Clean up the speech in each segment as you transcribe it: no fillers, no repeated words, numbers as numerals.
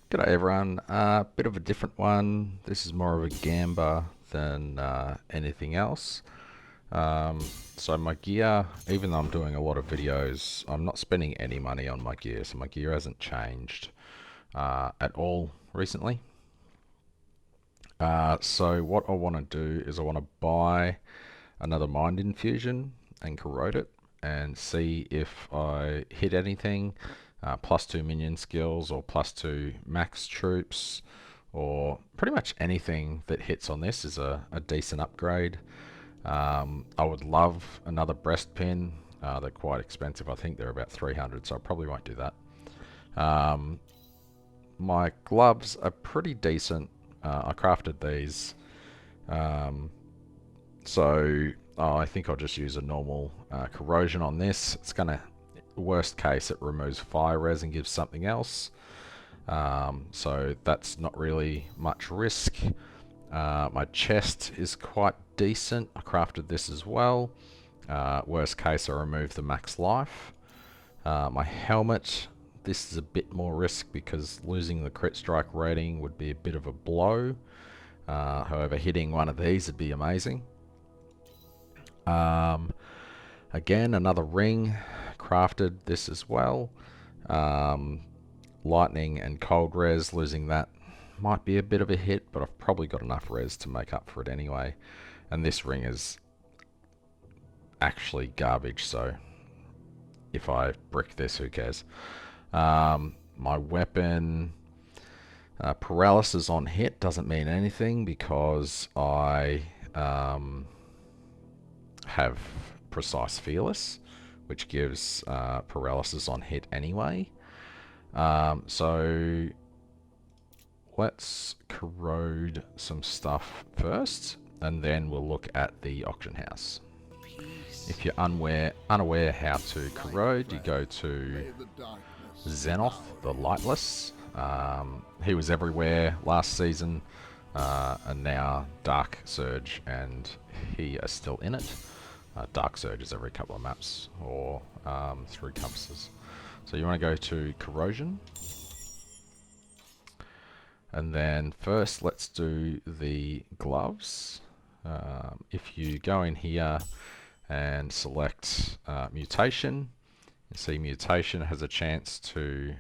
G'day everyone, bit of a different one. This is more of a gamba than anything else. Um, so my gear, even though I'm doing a lot of videos, I'm not spending any money on my gear, so my gear hasn't changed at all recently. So what I want to do is I want to buy another Mind Infusion and corrode it and see if I hit anything. +2 minion skills or +2 max troops, or pretty much anything that hits on this is a decent upgrade. I would love another Breastpin. They're quite expensive. I think they're about 300, so I probably won't do that. My gloves are pretty decent. I crafted these. So I think I'll just use a normal corrosion on this. It's gonna, worst case, it removes fire res and gives something else. So that's not really much risk. My chest is quite decent. I crafted this as well. Worst case, I remove the max life. My helmet, this is a bit more risk because losing the crit strike rating would be a bit of a blow. However, hitting one of these would be amazing. Again, another ring, crafted this as well. Lightning and cold res, losing that might be a bit of a hit, but I've probably got enough res to make up for it anyway. And this ring is actually garbage, so if I brick this, who cares? My weapon, paralysis on hit doesn't mean anything because I have precise fearless, which gives paralysis on hit anyway. So let's corrode some stuff first, and then we'll look at the auction house. If you're unaware how to corrode, you go to Xenoth, the Lightless. He was everywhere last season, and now Dark Surge and he are still in it. Dark Surge is every couple of maps, or 3 compasses. So you want to go to Corrosion. And then first let's do the gloves. If you go in here and select Mutation, you see Mutation has a chance to...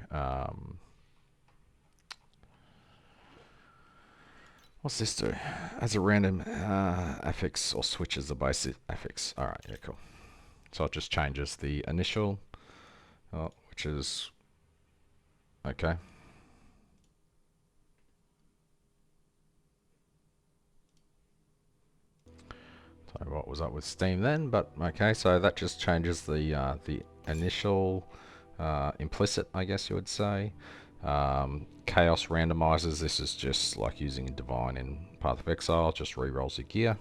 what's this do? As a random affix or switches the basic affix. Alright, yeah, cool. So it just changes the initial, which is okay. So what was up with Steam then? But okay, so that just changes the initial implicit, I guess you would say. Chaos randomizers. This is just like using Divine in Path of Exile. Just re-rolls your gear.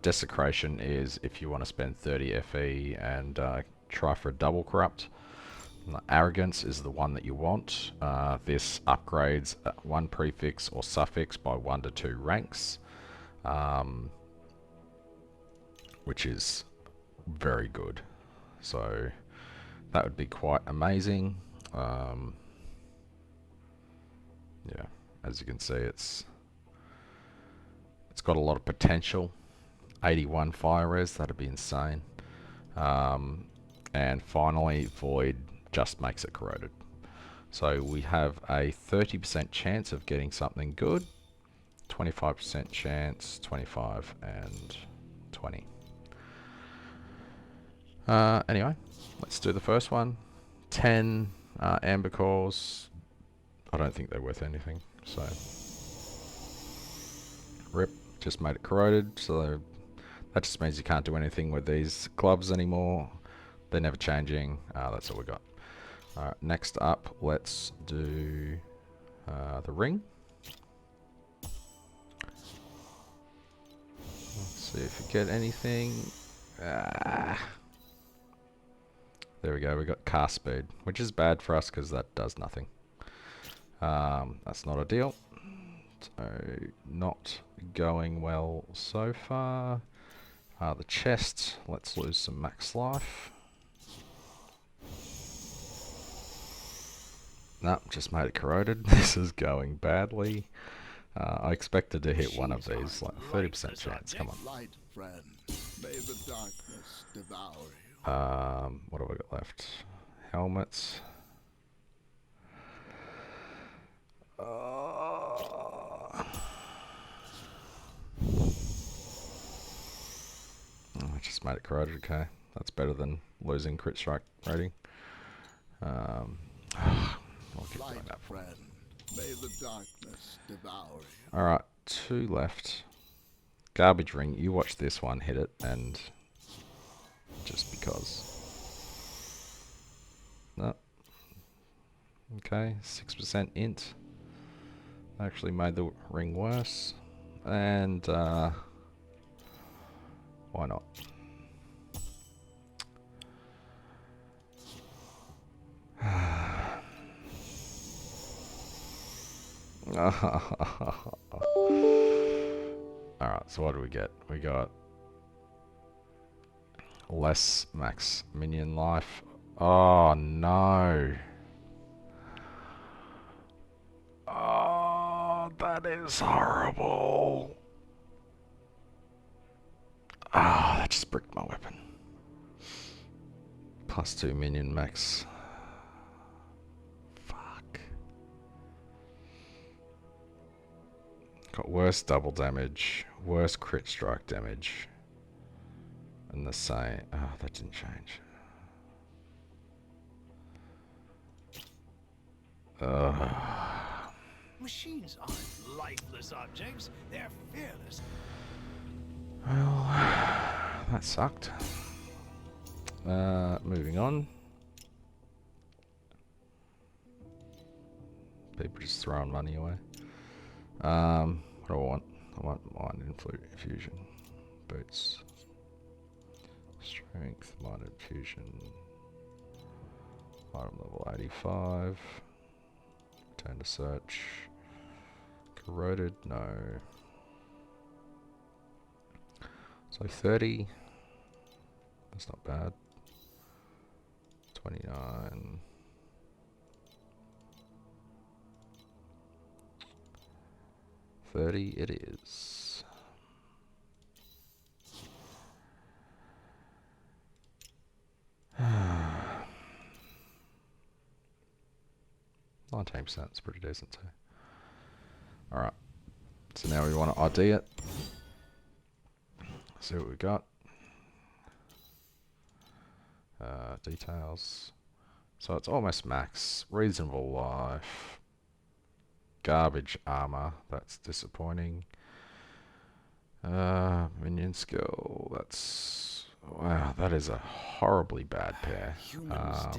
Desecration is if you want to spend 30 FE and try for a double corrupt. Arrogance is the one that you want. This upgrades one prefix or suffix by 1 to 2 ranks, which is very good. So that would be quite amazing. Yeah, as you can see, it's got a lot of potential. 81 fire res, that'd be insane. And finally, Void just makes it corroded. So we have a 30% chance of getting something good, 25% chance, 25 and 20. Anyway, let's do the first one. 10 amber cores. I don't think they're worth anything, so rip, just made it corroded. So that just means you can't do anything with these gloves anymore. They're never changing. That's all we got. Alright, next up, let's do the ring. Let's see if we get anything. There we go, we got cast speed, which is bad for us because that does nothing. That's not ideal. So, not going well so far. The chest, let's lose some max life. Nope, just made it corroded. This is going badly. I expected to hit one of these, like 30% chance. Come on. Light, friend. May the darkness devour you. What have I got left? Helmets. I just made it corroded. Okay, that's better than losing crit strike rating. I'll keep doing that. Friend. May the darkness devour you. All right, 2 left. Garbage ring. You watch this one hit it, and just because. No. Okay, 6% int. Actually made the ring worse, and why not? Alright, so what do we get? We got less max minion life. Oh no. Oh, that is horrible. Ah, that just bricked my weapon. +2 minion max. Fuck. Got worse double damage, worse crit strike damage, and the same. Oh, that didn't change. Machines aren't lifeless objects, they're fearless. Well, that sucked. Moving on. People just throwing money away. What do I want? I want mind infusion. Boots. Strength, mind infusion. Item level 85. Return to search. Corroded, no. So 30. That's not bad. 29. $30 it is. %, it's pretty decent too. Alright. So now we want to ID it. See what we got. Details. So it's almost max. Reasonable life. Garbage armor. That's disappointing. Minion skill. That's... Wow, that is a horribly bad pair. I'll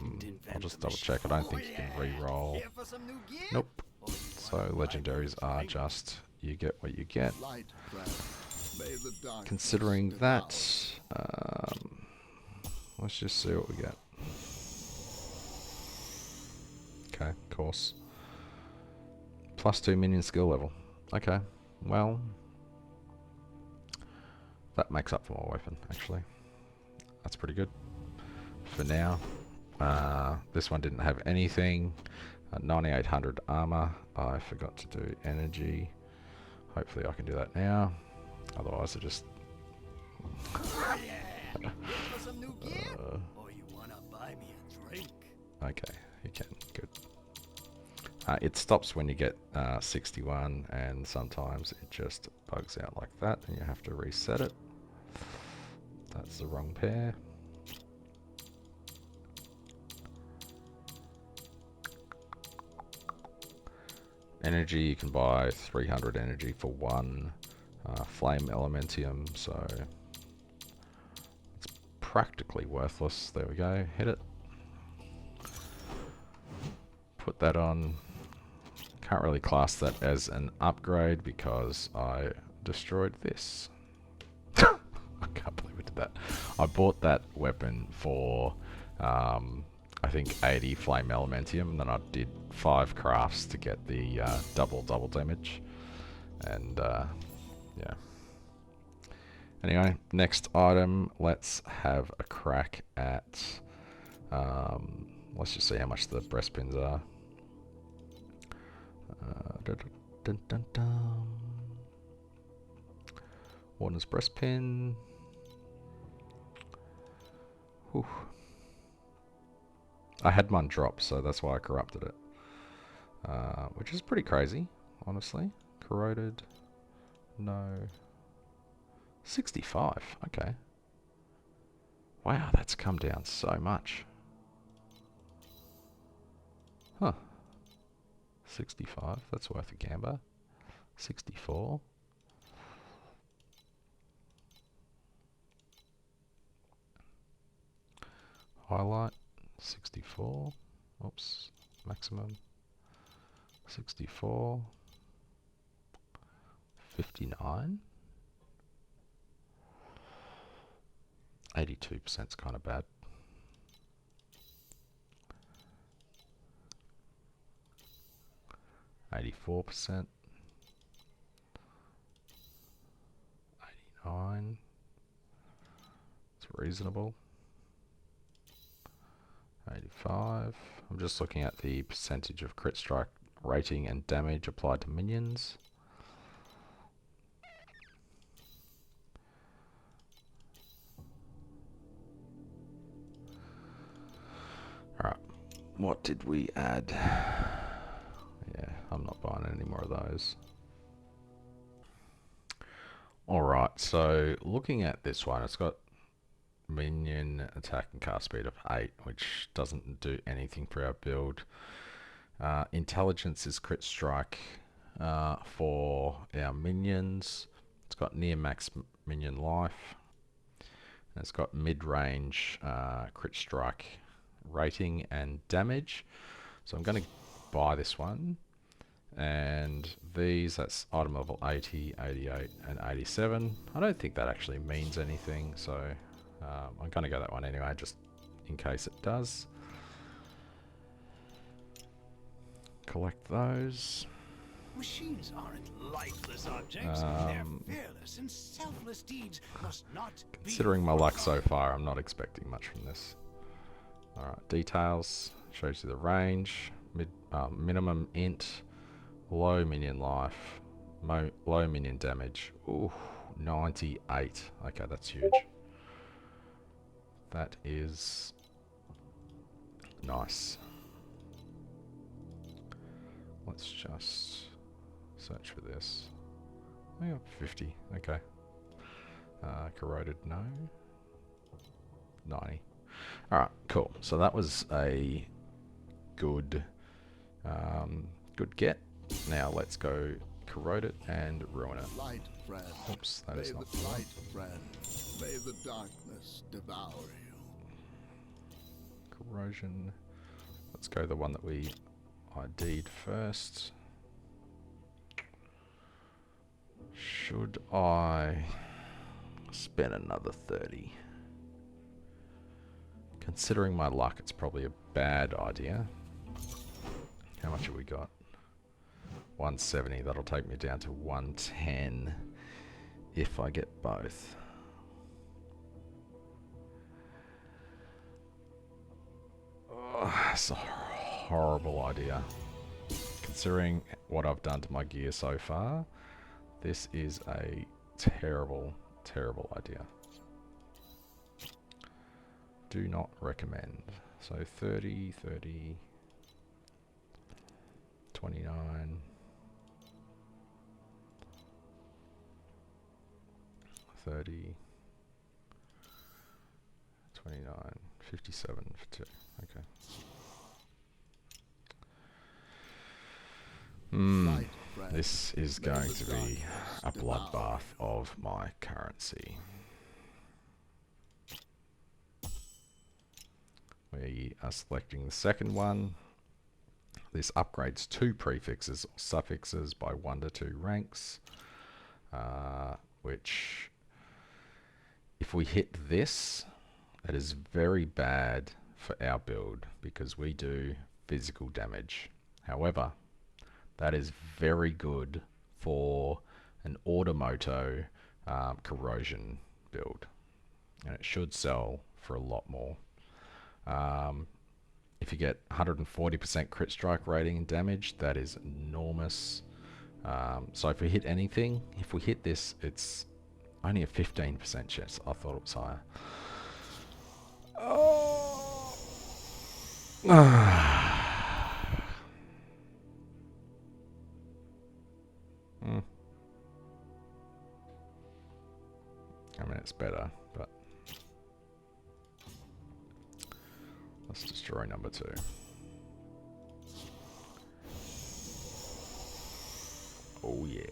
just double check. I don't think you can re-roll. Nope. So legendaries are just... You get what you get. Considering that... let's just see what we get. Okay, course. +2 minion skill level. Okay, well... That makes up for my weapon, actually. That's pretty good. For now. This one didn't have anything. 9800 armor. I forgot to do energy. Hopefully I can do that now. Otherwise I just... Okay, you can. Good. It stops when you get 61, and sometimes it just bugs out like that, and you have to reset it. That's the wrong pair. Energy, you can buy 300 energy for 1 flame elementium, so it's practically worthless. There we go, hit it. Put that on. Can't really class that as an upgrade because I destroyed this. I can't believe I did that. I bought that weapon for I think 80 flame elementium, and then I did 5 crafts to get the double damage, and yeah. Anyway, next item, let's have a crack at let's just see how much the breastpins are. Dun, dun, dun, dun. Warden's Breastpin. Whew. I had mine drop, so that's why I corrupted it. Which is pretty crazy, honestly. Corroded. No. 65. Okay. Wow, that's come down so much. Huh. 65. That's worth a gamble. 64. Highlight. 64. Oops. Maximum. 64. 59. 82% is kind of bad. 84%. 89. It's reasonable. 85. I'm just looking at the percentage of crit strike rating and damage applied to minions. Alright, what did we add? Yeah, I'm not buying any more of those. Alright, so looking at this one, it's got minion attack and cast speed of 8, which doesn't do anything for our build. Intelligence is crit strike for our minions. It's got near max minion life. And it's got mid-range crit strike rating and damage. So I'm going to buy this one. And these, that's item level 80, 88, and 87. I don't think that actually means anything, so I'm going to go that one anyway, just in case it does. Collect those. Machines aren't lifeless objects. Their fearless and selfless deeds must not Considering be my luck so forgotten. far, I'm not expecting much from this. Alright, details. Shows you the range. Minimum int. Low minion life. Low minion damage. Ooh, 98. Okay, that's huge. That is nice. Let's just search for this. I got 50. Okay. Corroded, no. 90. Alright, cool. So that was a good good get. Now let's go corrode it and ruin it. Light, friend. Oops, that May is not the the one. light, friend. May the darkness devour you. Corrosion. Let's go the one that we ID'd first. Should I spend another 30? Considering my luck, it's probably a bad idea. How much have we got? 170. That'll take me down to 110 if I get both. Oh, it's a horrible idea. Considering what I've done to my gear so far, this is a terrible, terrible idea. Do not recommend. So 30, 30, 29, 30, 29, 57 for 2. Okay. Light, friend. This is May going the to be a darkness devour bloodbath you. of my currency. We are selecting the second one. This upgrades 2 prefixes or suffixes by 1 to 2 ranks, which, if we hit this, it is very bad for our build because we do physical damage. However, that is very good for an automoto corrosion build, and it should sell for a lot more. If you get 140% crit strike rating and damage, that is enormous. So if we hit anything, if we hit this, it's only a 15% chance. I thought it was higher. Oh. I mean, it's better, but let's destroy number 2. Oh yeah.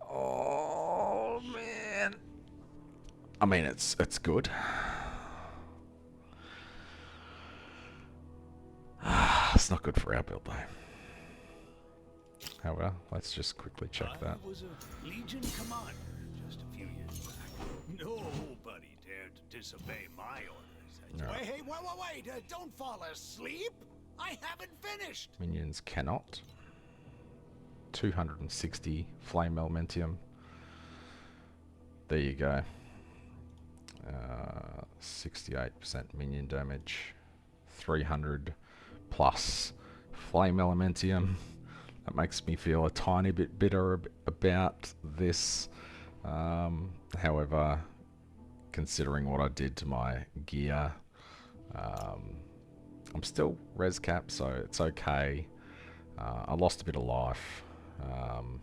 Oh man. I mean, it's good. It's not good for our build though. However, let's just quickly check that. I was a Legion commander just a few years back. Nobody dared to disobey my orders. No. Wait, wait, don't fall asleep. I haven't finished. Minions cannot. 260 flame elementium. There you go. 68% minion damage. 300 plus flame elementium. That makes me feel a tiny bit bitter about this. However, considering what I did to my gear, I'm still res cap, so it's okay. I lost a bit of life. I'll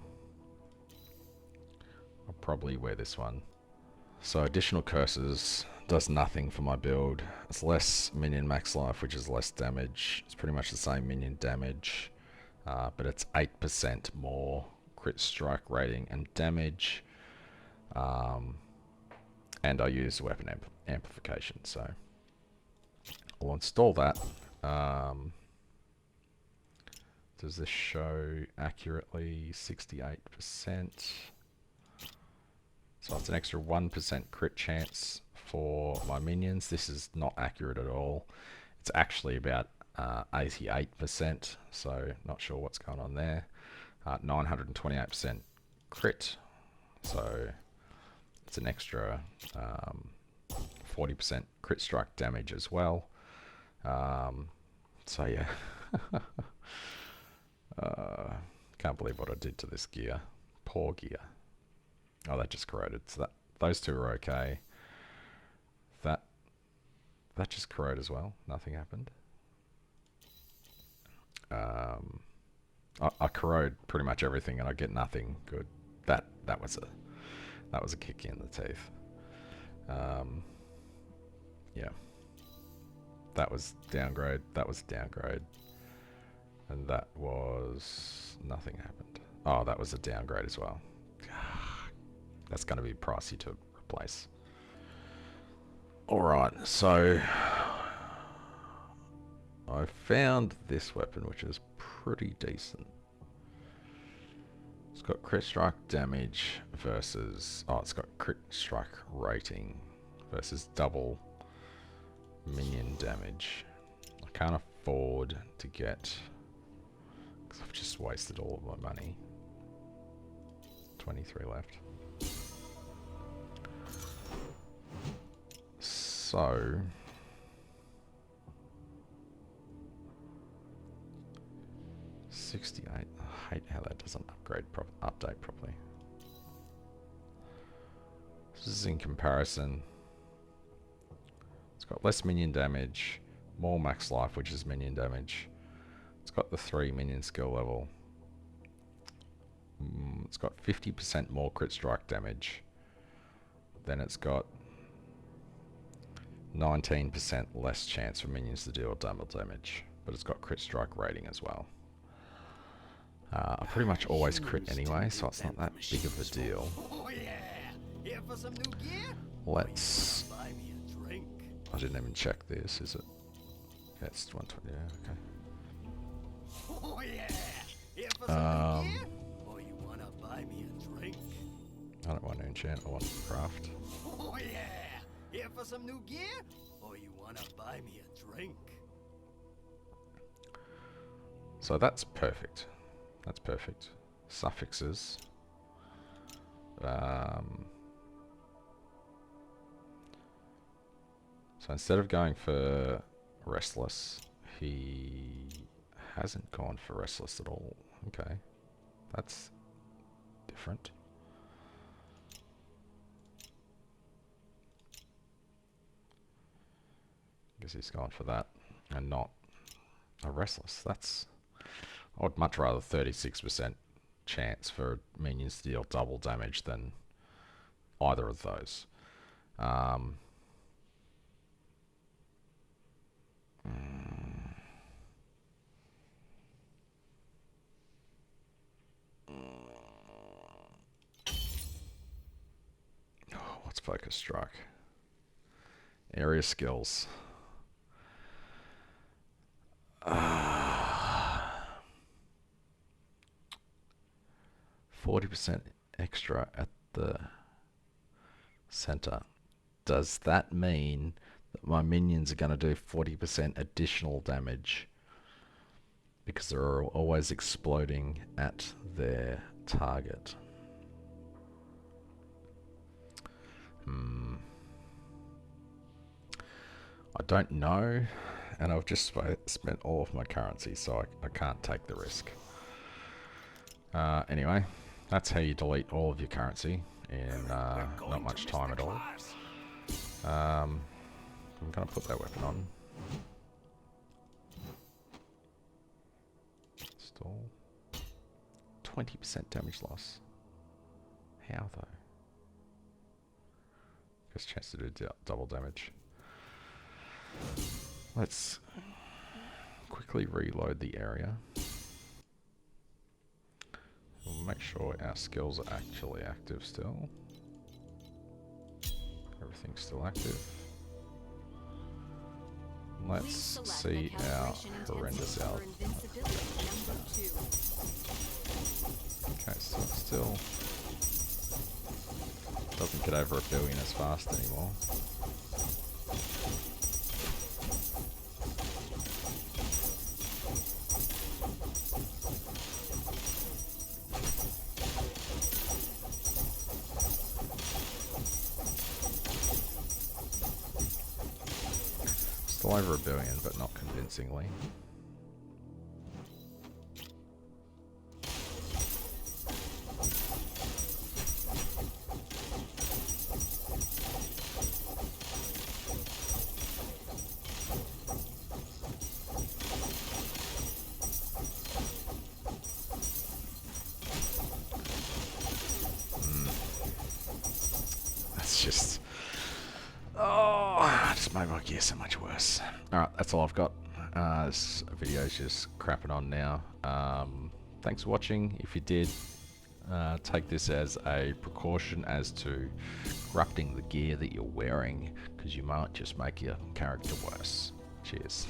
probably wear this one. So additional curses does nothing for my build. It's less minion max life, which is less damage. It's pretty much the same minion damage, but it's 8% more crit strike rating and damage. And I use weapon amplification, so I'll install that. Does this show accurately? 68%. So it's an extra 1% crit chance for my minions. This is not accurate at all. It's actually about 88%, so not sure what's going on there. 928% crit, so it's an extra 40% crit strike damage as well. So yeah. Can't believe what I did to this gear. Poor gear. Oh, that just corroded. So those two are okay. That just corroded as well. Nothing happened. I corrode pretty much everything, and I get nothing good. That was a kick in the teeth. Yeah. That was downgrade. That was downgrade. And that was... nothing happened. Oh, that was a downgrade as well. That's going to be pricey to replace. Alright, so... I found this weapon, which is pretty decent. It's got crit strike damage versus... oh, it's got crit strike rating versus double minion damage. I can't afford to get... because I've just wasted all of my money. 23 left. So... 68. I hate how that doesn't update properly. This is in comparison. It's got less minion damage, more max life, which is minion damage. It's got the 3 minion skill level. It's got 50% more crit strike damage. Then it's got 19% less chance for minions to deal double damage. But it's got crit strike rating as well. I pretty much always crit anyway, so it's not that big of a deal. Oh yeah. Here for some new gear? Let's... Buy me a drink. I didn't even check this, is it? Yeah, it's 120, yeah, okay. Oh yeah. Here for some new gear? Or you wanna buy me a drink? I don't want to enchant, I want to craft. Oh yeah. Here for some new gear? Or you wanna buy me a drink? So that's perfect. That's perfect. Suffixes. So instead of going for Restless, he hasn't gone for Restless at all. Okay. That's different. Guess he's gone for that and not a Restless. That's... I would much rather 36% chance for minions to deal double damage than either of those. What's Focus Strike? Area skills. 40% extra at the center. Does that mean that my minions are going to do 40% additional damage because they're always exploding at their target? I don't know, and I've just spent all of my currency, so I can't take the risk. Anyway, that's how you delete all of your currency in not much time at all. I'm going to put that weapon on. Install. 20% damage loss. How though? Because chance to do double damage. Let's quickly reload the area. We'll make sure our skills are actually active still. Everything's still active. Let's see our horrendous out. Okay, so it still doesn't get over 1 billion as fast anymore. Still over 1 billion, but not convincingly. That's just... oh, just made my gear so much worse. Alright, that's all I've got. This video's just crapping on now. Thanks for watching. If you did, take this as a precaution as to corrupting the gear that you're wearing, because you might just make your character worse. Cheers.